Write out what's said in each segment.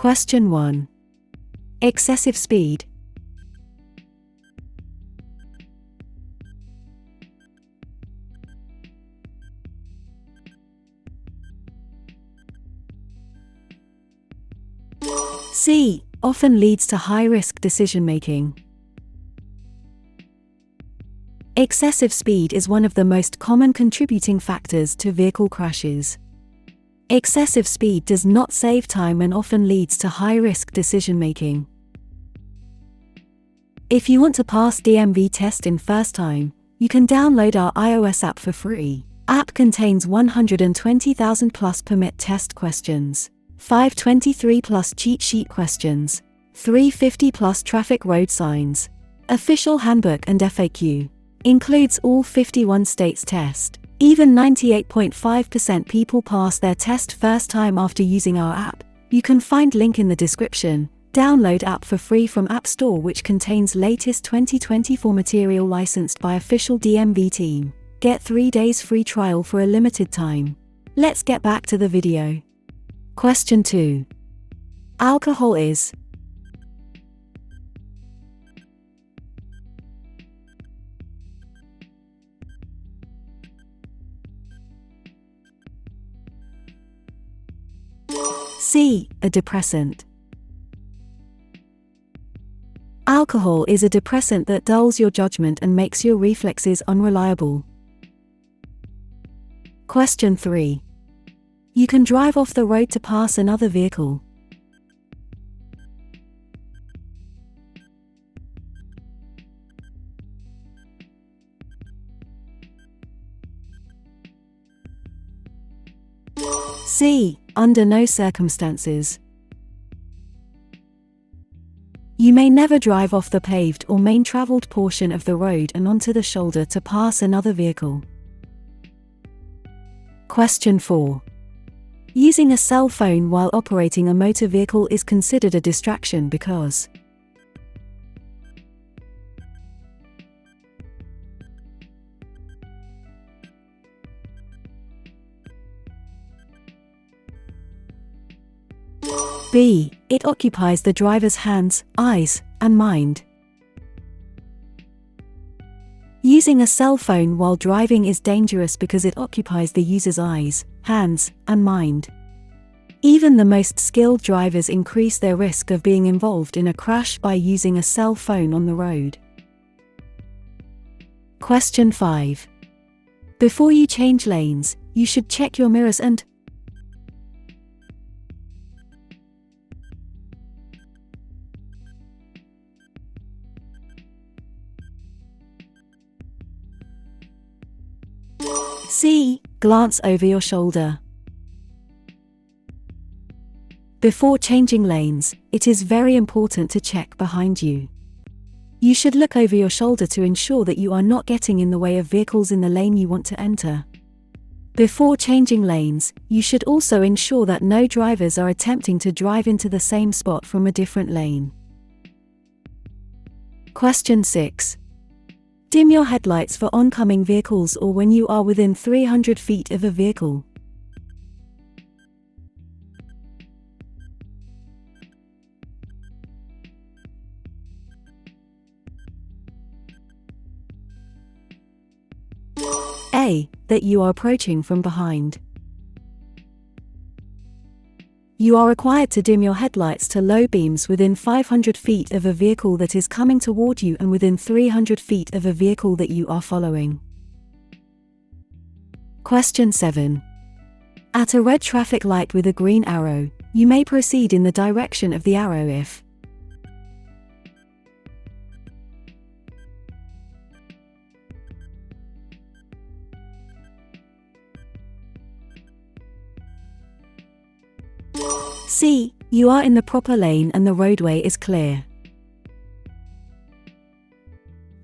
Question 1. Excessive speed. C. Often leads to high-risk decision-making. Excessive speed is one of the most common contributing factors to vehicle crashes. Excessive speed does not save time and often leads to high-risk decision-making. If you want to pass DMV test in first time, you can download our iOS app for free. App contains 120,000 plus permit test questions, 523 plus cheat sheet questions, 350 plus traffic road signs, official handbook and FAQ. Includes all 51 states test. Even 98.5% people pass their test first time after using our app. You can find link in the description. Download app for free from App Store, which contains latest 2024 material licensed by official DMV team. Get 3 days free trial for a limited time. Let's get back to the video. Question 2. Alcohol is. C. A depressant. Alcohol is a depressant that dulls your judgment and makes your reflexes unreliable. Question 3. You can drive off the road to pass another vehicle. C. Under no circumstances. You may never drive off the paved or main traveled portion of the road and onto the shoulder to pass another vehicle. Question 4. Using a cell phone while operating a motor vehicle is considered a distraction because. B. It occupies the driver's hands, eyes, and mind. Using a cell phone while driving is dangerous because it occupies the user's eyes, hands, and mind. Even the most skilled drivers increase their risk of being involved in a crash by using a cell phone on the road. Question 5. Before you change lanes, you should check your mirrors and. C. Glance over your shoulder. Before changing lanes, it is very important to check behind you. You should look over your shoulder to ensure that you are not getting in the way of vehicles in the lane you want to enter. Before changing lanes, you should also ensure that no drivers are attempting to drive into the same spot from a different lane. Question 6. Dim your headlights for oncoming vehicles or when you are within 300 feet of a vehicle. A. That you are approaching from behind. You are required to dim your headlights to low beams within 500 feet of a vehicle that is coming toward you and within 300 feet of a vehicle that you are following. Question 7. At a red traffic light with a green arrow, you may proceed in the direction of the arrow if. C. You are in the proper lane and the roadway is clear.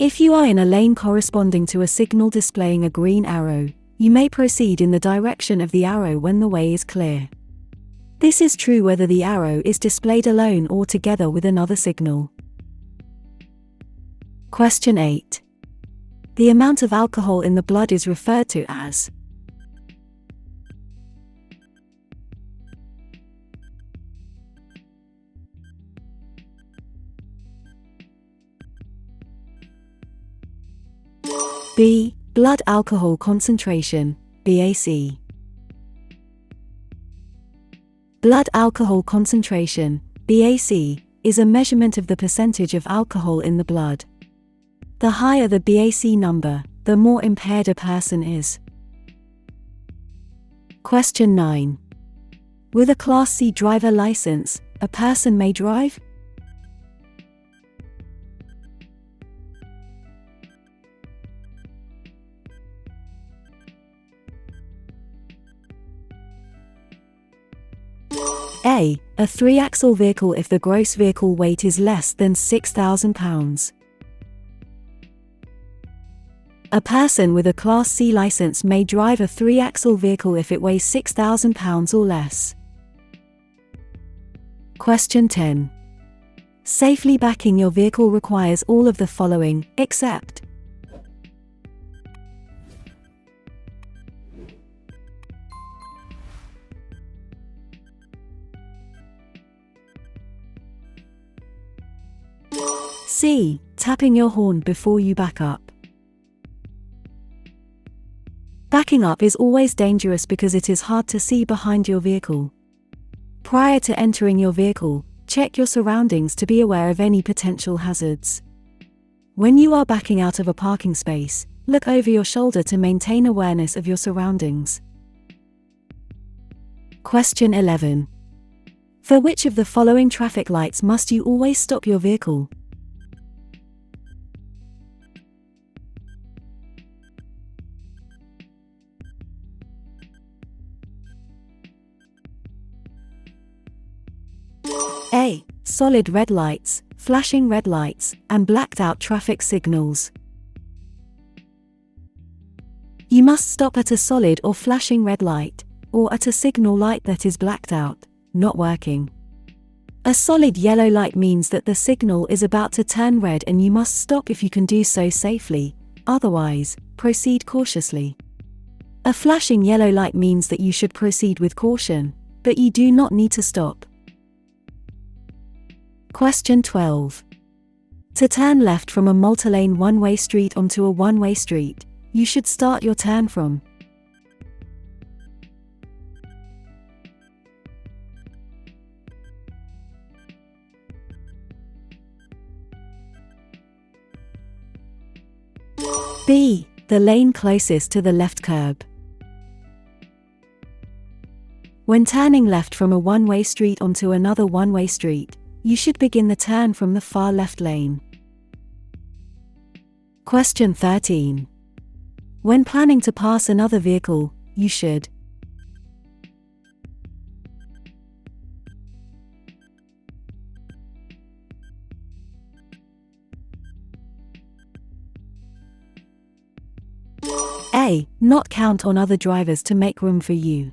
If you are in a lane corresponding to a signal displaying a green arrow, you may proceed in the direction of the arrow when the way is clear. This is true whether the arrow is displayed alone or together with another signal. Question 8. The amount of alcohol in the blood is referred to as. B. Blood alcohol concentration, BAC. Blood alcohol concentration, BAC, is a measurement of the percentage of alcohol in the blood. The higher the BAC number, the more impaired a person is. Question 9. With a Class C driver license, a person may drive? A. A 3-axle vehicle if the gross vehicle weight is less than 6,000 pounds. A person with a Class C license may drive a 3-axle vehicle if it weighs 6,000 pounds or less. Question 10. Safely backing your vehicle requires all of the following, except C. Tapping your horn before you back up. Backing up is always dangerous because it is hard to see behind your vehicle. Prior to entering your vehicle, check your surroundings to be aware of any potential hazards. When you are backing out of a parking space, look over your shoulder to maintain awareness of your surroundings. Question 11. For which of the following traffic lights must you always stop your vehicle? A. Solid red lights, flashing red lights, and blacked out traffic signals. You must stop at a solid or flashing red light, or at a signal light that is blacked out, not working. A solid yellow light means that the signal is about to turn red and you must stop if you can do so safely, otherwise, proceed cautiously. A flashing yellow light means that you should proceed with caution, but you do not need to stop. Question 12. To turn left from a multi-lane one-way street onto a one-way street, you should start your turn from B. The lane closest to the left curb. When turning left from a one-way street onto another one-way street, you should begin the turn from the far left lane. Question 13. When planning to pass another vehicle, you should A. Not count on other drivers to make room for you.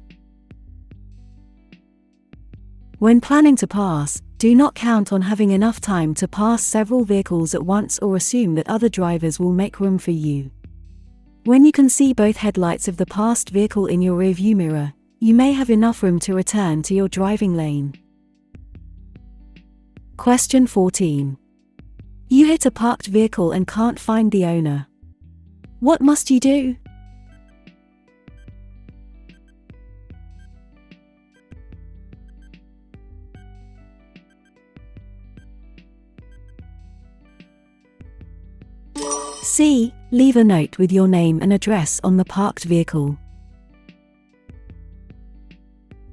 When planning to pass, do not count on having enough time to pass several vehicles at once or assume that other drivers will make room for you. When you can see both headlights of the passed vehicle in your rearview mirror, you may have enough room to return to your driving lane. Question 14. You hit a parked vehicle and can't find the owner. What must you do? C. Leave a note with your name and address on the parked vehicle.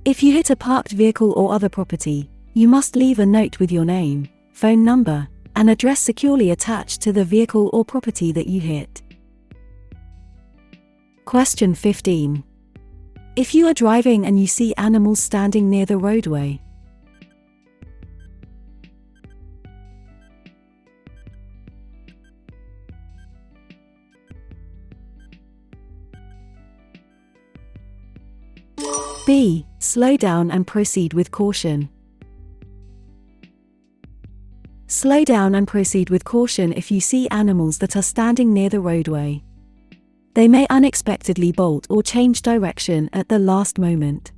If you hit a parked vehicle or other property, you must leave a note with your name, phone number, and address securely attached to the vehicle or property that you hit. Question 15. If you are driving and you see animals standing near the roadway, B. Slow down and proceed with caution. Slow down and proceed with caution if you see animals that are standing near the roadway. They may unexpectedly bolt or change direction at the last moment.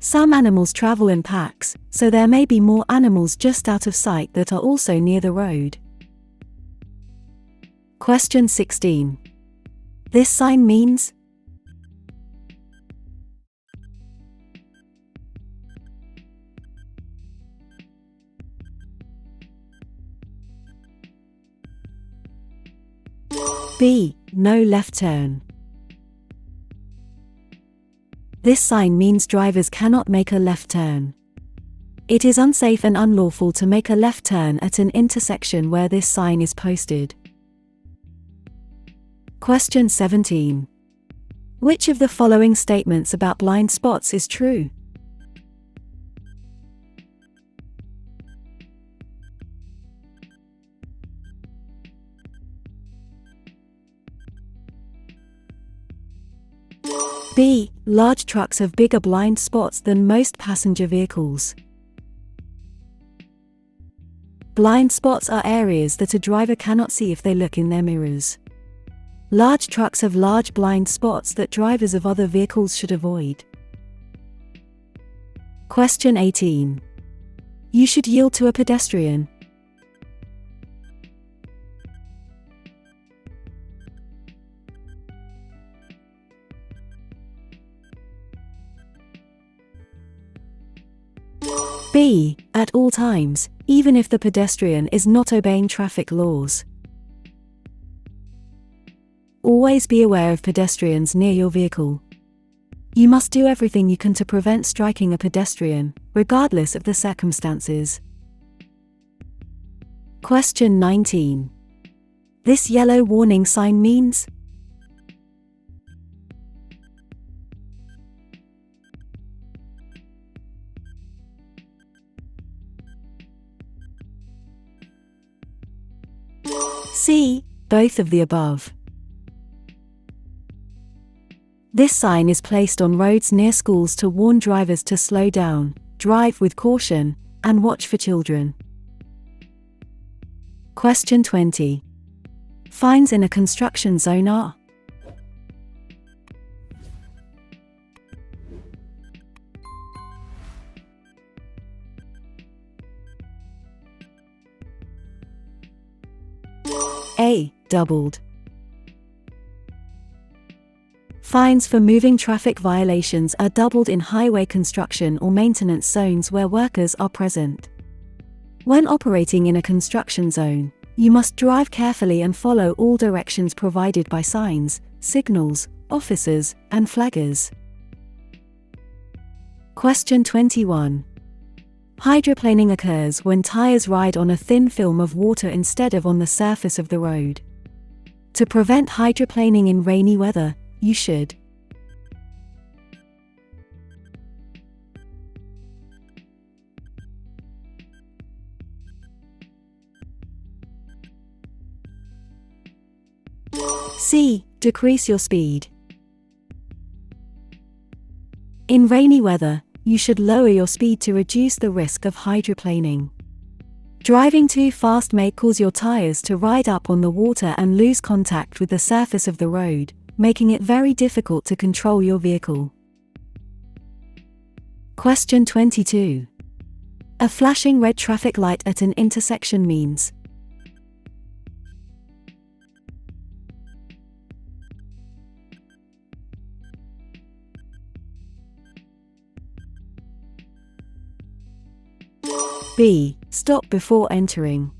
Some animals travel in packs, so there may be more animals just out of sight that are also near the road. Question 16. This sign means B. No left turn. This sign means drivers cannot make a left turn. It is unsafe and unlawful to make a left turn at an intersection where this sign is posted. Question 17. Which of the following statements about blind spots is true? B. Large trucks have bigger blind spots than most passenger vehicles. Blind spots are areas that a driver cannot see if they look in their mirrors. Large trucks have large blind spots that drivers of other vehicles should avoid. Question 18. You should yield to a pedestrian. B. At all times, even if the pedestrian is not obeying traffic laws. Always be aware of pedestrians near your vehicle. You must do everything you can to prevent striking a pedestrian, regardless of the circumstances. Question 19. This yellow warning sign means? C. Both of the above. This sign is placed on roads near schools to warn drivers to slow down, drive with caution, and watch for children. Question 20. Fines in a construction zone are? A. Doubled. Fines for moving traffic violations are doubled in highway construction or maintenance zones where workers are present. When operating in a construction zone, you must drive carefully and follow all directions provided by signs, signals, officers, and flaggers. Question 21. Hydroplaning occurs when tires ride on a thin film of water instead of on the surface of the road. To prevent hydroplaning in rainy weather, you should C. Decrease your speed. In rainy weather, you should lower your speed to reduce the risk of hydroplaning. Driving too fast may cause your tires to ride up on the water and lose contact with the surface of the road, making it very difficult to control your vehicle. Question 22. A flashing red traffic light at an intersection means? B. Stop before entering.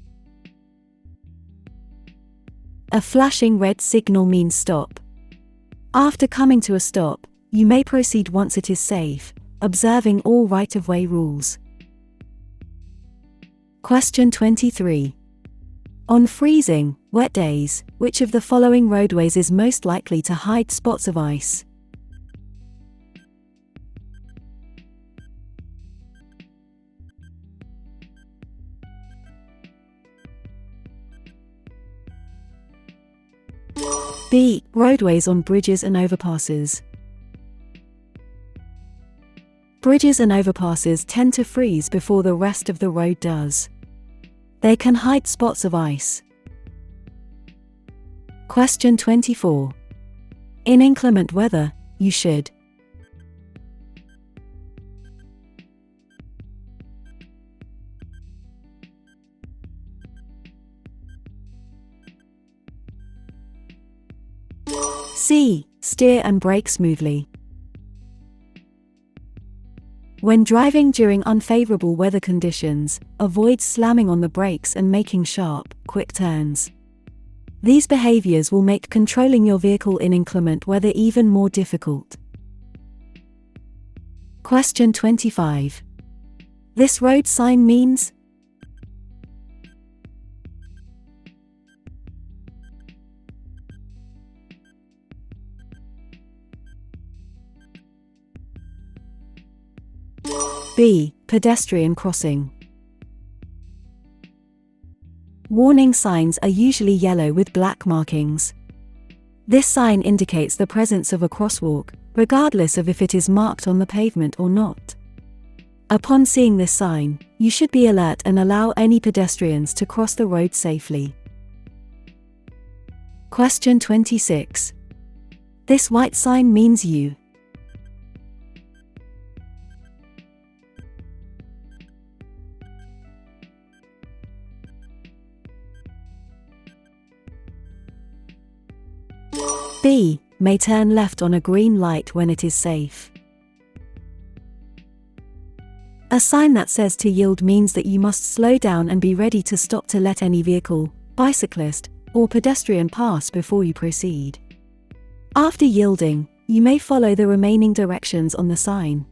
A flashing red signal means stop. After coming to a stop, you may proceed once it is safe, observing all right-of-way rules. Question 23. On freezing, wet days, which of the following roadways is most likely to hide spots of ice? B. Roadways on bridges and overpasses. Bridges and overpasses tend to freeze before the rest of the road does. They can hide spots of ice. Question 24. In inclement weather, you should C. Steer and brake smoothly. When driving during unfavorable weather conditions, avoid slamming on the brakes and making sharp, quick turns. These behaviors will make controlling your vehicle in inclement weather even more difficult. Question 25. This road sign means? B. Pedestrian crossing. Warning signs are usually yellow with black markings. This sign indicates the presence of a crosswalk, regardless of if it is marked on the pavement or not. Upon seeing this sign, you should be alert and allow any pedestrians to cross the road safely. Question 26. This white sign means U. B. May turn left on a green light when it is safe. A sign that says to yield means that you must slow down and be ready to stop to let any vehicle, bicyclist, or pedestrian pass before you proceed. After yielding, you may follow the remaining directions on the sign.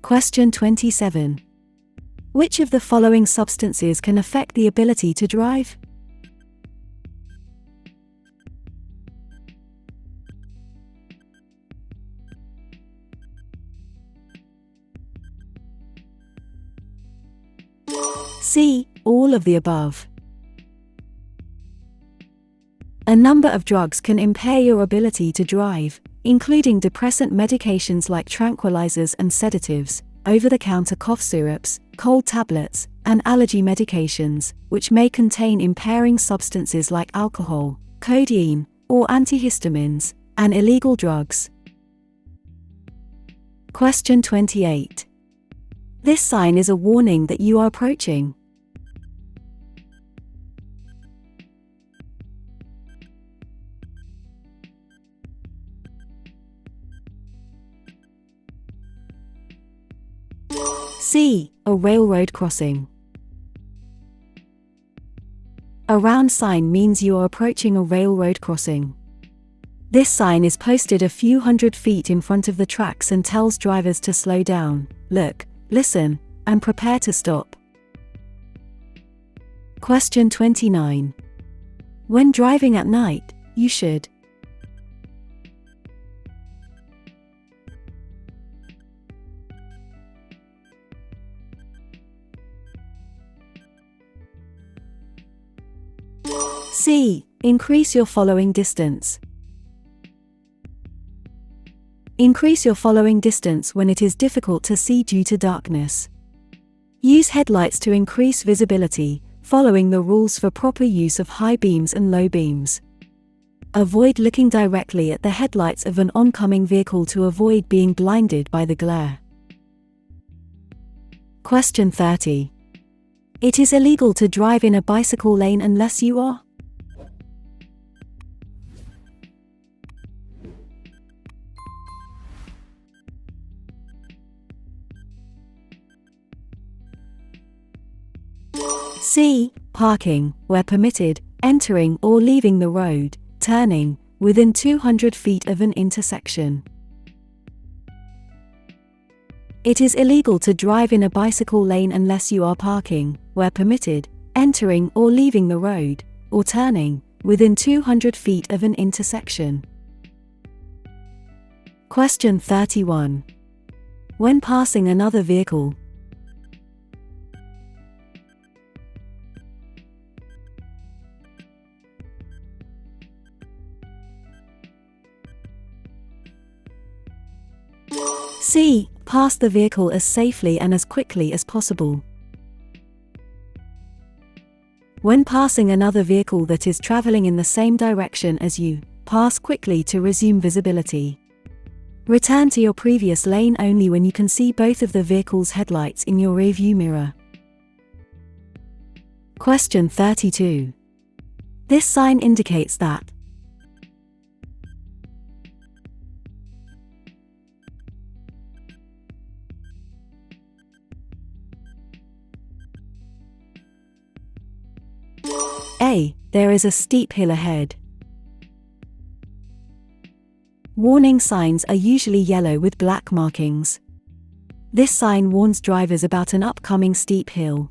Question 27. Which of the following substances can affect the ability to drive? C. All of the above. A number of drugs can impair your ability to drive, including depressant medications like tranquilizers and sedatives, over-the-counter cough syrups, cold tablets, and allergy medications, which may contain impairing substances like alcohol, codeine, or antihistamines, and illegal drugs. Question 28. This sign is a warning that you are approaching. C. A railroad crossing. A round sign means you are approaching a railroad crossing. This sign is posted a few hundred feet in front of the tracks and tells drivers to slow down, look, listen, and prepare to stop. Question 29. When driving at night, you should C. Increase your following distance. Increase your following distance when it is difficult to see due to darkness. Use headlights to increase visibility, following the rules for proper use of high beams and low beams. Avoid looking directly at the headlights of an oncoming vehicle to avoid being blinded by the glare. Question 30. It is illegal to drive in a bicycle lane unless you are C. Parking, where permitted, entering or leaving the road, turning, within 200 feet of an intersection. It is illegal to drive in a bicycle lane unless you are parking, where permitted, entering or leaving the road, or turning, within 200 feet of an intersection. Question 31. When passing another vehicle, C. Pass the vehicle as safely and as quickly as possible. When passing another vehicle that is traveling in the same direction as you, pass quickly to resume visibility. Return to your previous lane only when you can see both of the vehicle's headlights in your rearview mirror. Question 32. This sign indicates that A. There is a steep hill ahead. Warning signs are usually yellow with black markings. This sign warns drivers about an upcoming steep hill.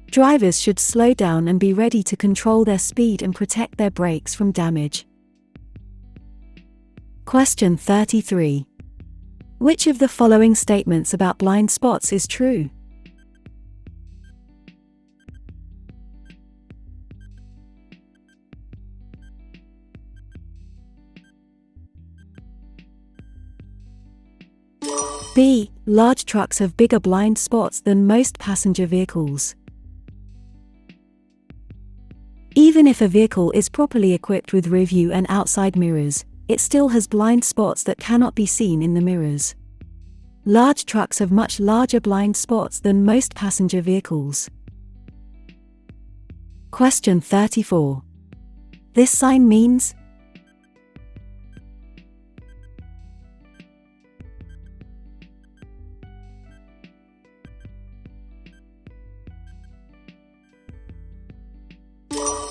Drivers should slow down and be ready to control their speed and protect their brakes from damage. Question 33. Which of the following statements about blind spots is true? B. Large trucks have bigger blind spots than most passenger vehicles. Even if a vehicle is properly equipped with rear view and outside mirrors, it still has blind spots that cannot be seen in the mirrors. Large trucks have much larger blind spots than most passenger vehicles. Question 34. This sign means?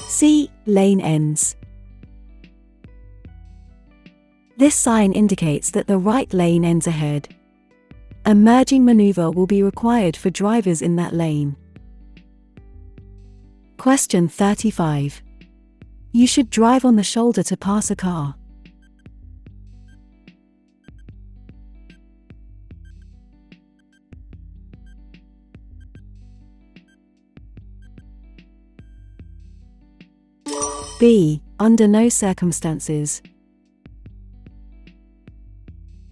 C. Lane ends. This sign indicates that the right lane ends ahead. A merging maneuver will be required for drivers in that lane. Question 35. You should drive on the shoulder to pass a car. B. Under no circumstances.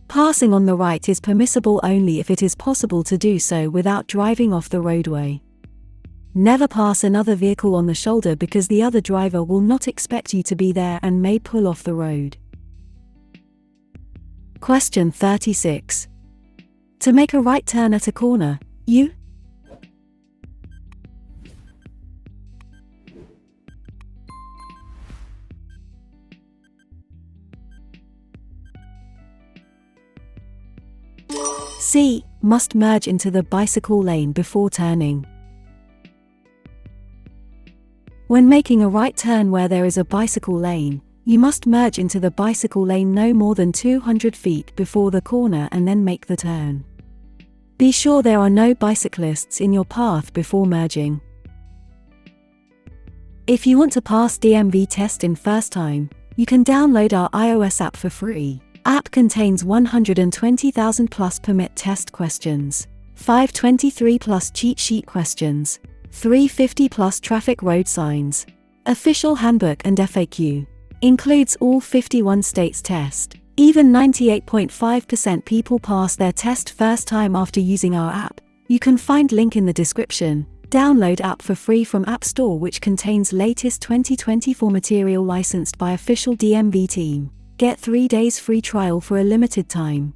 Passing on the right is permissible only if it is possible to do so without driving off the roadway. Never pass another vehicle on the shoulder because the other driver will not expect you to be there and may pull off the road. Question 36. To make a right turn at a corner, you C. Must merge into the bicycle lane before turning. When making a right turn where there is a bicycle lane, you must merge into the bicycle lane no more than 200 feet before the corner and then make the turn. Be sure there are no bicyclists in your path before merging. If you want to pass DMV test in first time, you can download our iOS app for free. App contains 120,000 plus permit test questions, 523 plus cheat sheet questions, 350 plus traffic road signs, official handbook and FAQ. Includes all 51 states test. Even 98.5% people pass their test first time after using our app. You can find link in the description. Download app for free from App Store, which contains latest 2024 material licensed by official DMV team. Get 3 days free trial for a limited time.